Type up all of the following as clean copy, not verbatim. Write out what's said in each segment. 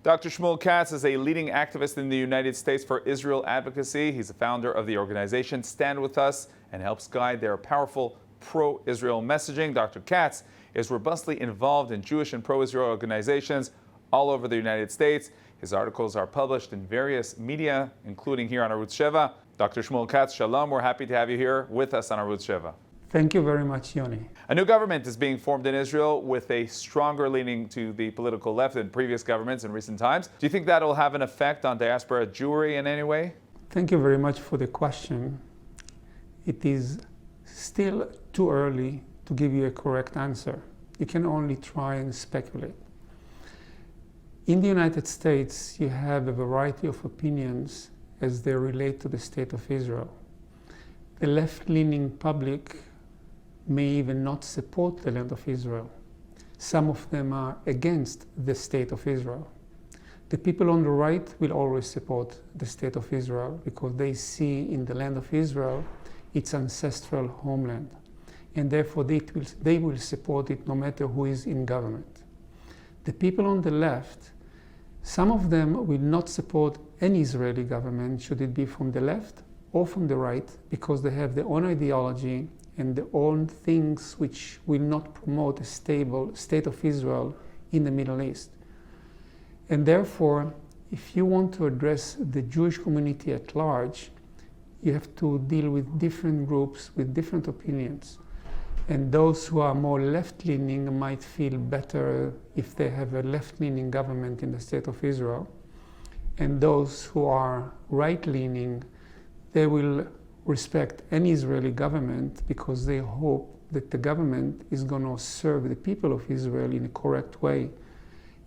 Dr. Shmuel Katz is a leading activist in the United States for Israel advocacy. He's the founder of the organization Stand With Us and helps guide their powerful pro-Israel messaging. Dr. Katz is robustly involved in Jewish and pro-Israel organizations all over the United States. His articles are published in various media, including here on Arutz Sheva. Dr. Shmuel Katz, shalom. We're happy to have you here with us on Arutz Sheva. Thank you very much, Yoni. A new government is being formed in Israel with a stronger leaning to the political left than previous governments in recent times. Do you think that will have an effect on diaspora Jewry in any way? Thank you very much for the question. It is still too early to give you a correct answer. You can only try and speculate. In the United States, you have a variety of opinions as they relate to the state of Israel. The left-leaning public may even not support the land of Israel. Some of them are against the state of Israel. The people on the right will always support the state of Israel because they see in the land of Israel its ancestral homeland. And therefore they will support it no matter who is in government. The people on the left, some of them will not support any Israeli government, should it be from the left or from the right, because they have their own ideology and their own things which will not promote a stable state of Israel in the Middle East. And therefore, if you want to address the Jewish community at large, you have to deal with different groups with different opinions. And those who are more left-leaning might feel better if they have a left-leaning government in the state of Israel. And those who are right-leaning, they will respect any Israeli government because they hope that the government is going to serve the people of Israel in a correct way,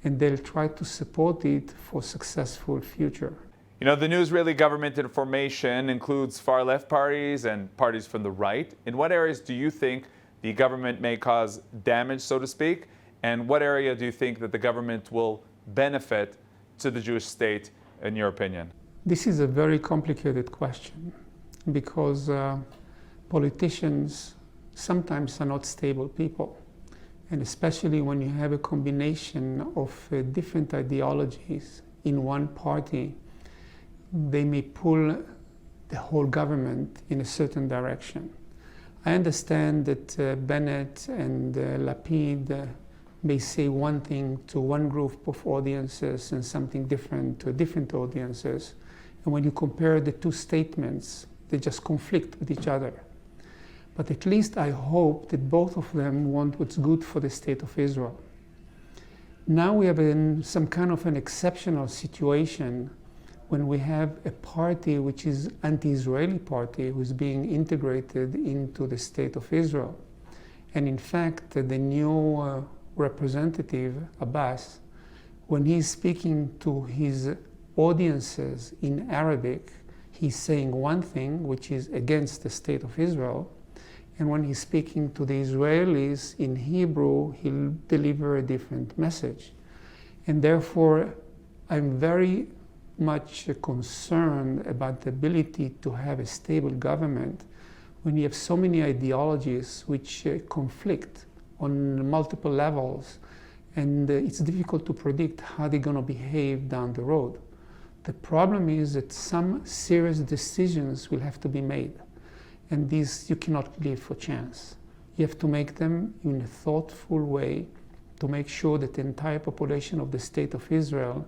and they'll try to support it for a successful future. You know, the new Israeli government in formation includes far-left parties and parties from the right. In what areas do you think the government may cause damage, so to speak, and what area do you think that the government will benefit to the Jewish state, in your opinion? This is a very complicated question because politicians sometimes are not stable people. And especially when you have a combination of different ideologies in one party, they may pull the whole government in a certain direction. I understand that Bennett and Lapid may say one thing to one group of audiences and something different to different audiences. And when you compare the two statements, they just conflict with each other. But at least I hope that both of them want what's good for the state of Israel. Now we have some kind of an exceptional situation when we have a party which is anti-Israeli party who is being integrated into the state of Israel. And in fact, the new representative, Abbas, when he's speaking to his audiences in Arabic, he's saying one thing which is against the state of Israel, and when he's speaking to the Israelis in Hebrew, he'll deliver a different message. And therefore, I'm very much concerned about the ability to have a stable government when you have so many ideologies which conflict on multiple levels, and it's difficult to predict how they're going to behave down the road. The problem is that some serious decisions will have to be made, and these you cannot leave for chance. You have to make them in a thoughtful way to make sure that the entire population of the state of Israel,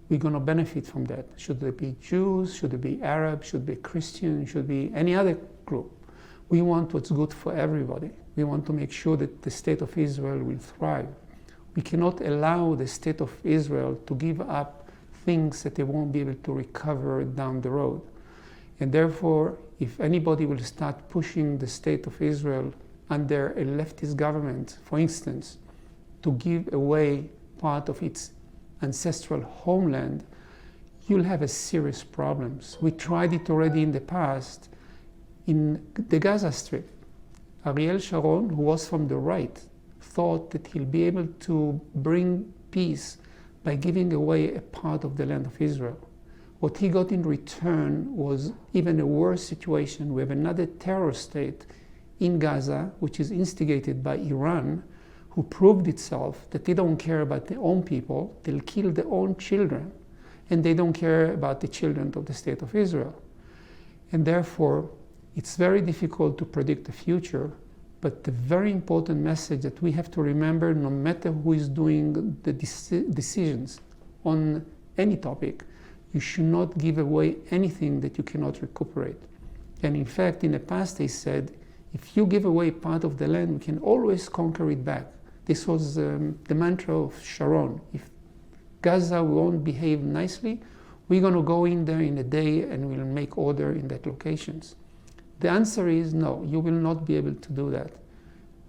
we're going to benefit from that. Should they be Jews? Should they be Arab? Should they be Christian? Should be any other group? We want what's good for everybody. We want to make sure that the state of Israel will thrive. We cannot allow the state of Israel to give up things that they won't be able to recover down the road. And therefore, if anybody will start pushing the state of Israel under a leftist government, for instance, to give away part of its ancestral homeland, you'll have a serious problems. We tried it already in the past in the Gaza Strip. Ariel Sharon, who was from the right, thought that he'll be able to bring peace by giving away a part of the land of Israel. What he got in return was even a worse situation. We have another terror state in Gaza, which is instigated by Iran, who proved itself that they don't care about their own people, they'll kill their own children, and they don't care about the children of the state of Israel. And therefore, it's very difficult to predict the future, but the very important message that we have to remember, no matter who is doing the decisions on any topic, you should not give away anything that you cannot recuperate. And in fact, in the past they said, if you give away part of the land, we can always conquer it back. This was the mantra of Sharon. If Gaza won't behave nicely, we're going to go in there in a day and we'll make order in that locations. The answer is no, you will not be able to do that.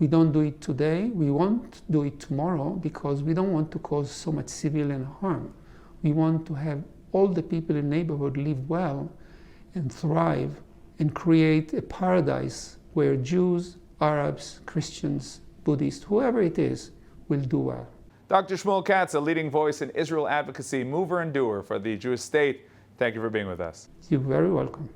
We don't do it today, we won't do it tomorrow because we don't want to cause so much civilian harm. We want to have all the people in the neighborhood live well and thrive and create a paradise where Jews, Arabs, Christians, Buddhists, whoever it is, will do well. Dr. Shmuel Katz, a leading voice in Israel advocacy, mover and doer for the Jewish state. Thank you for being with us. You're very welcome.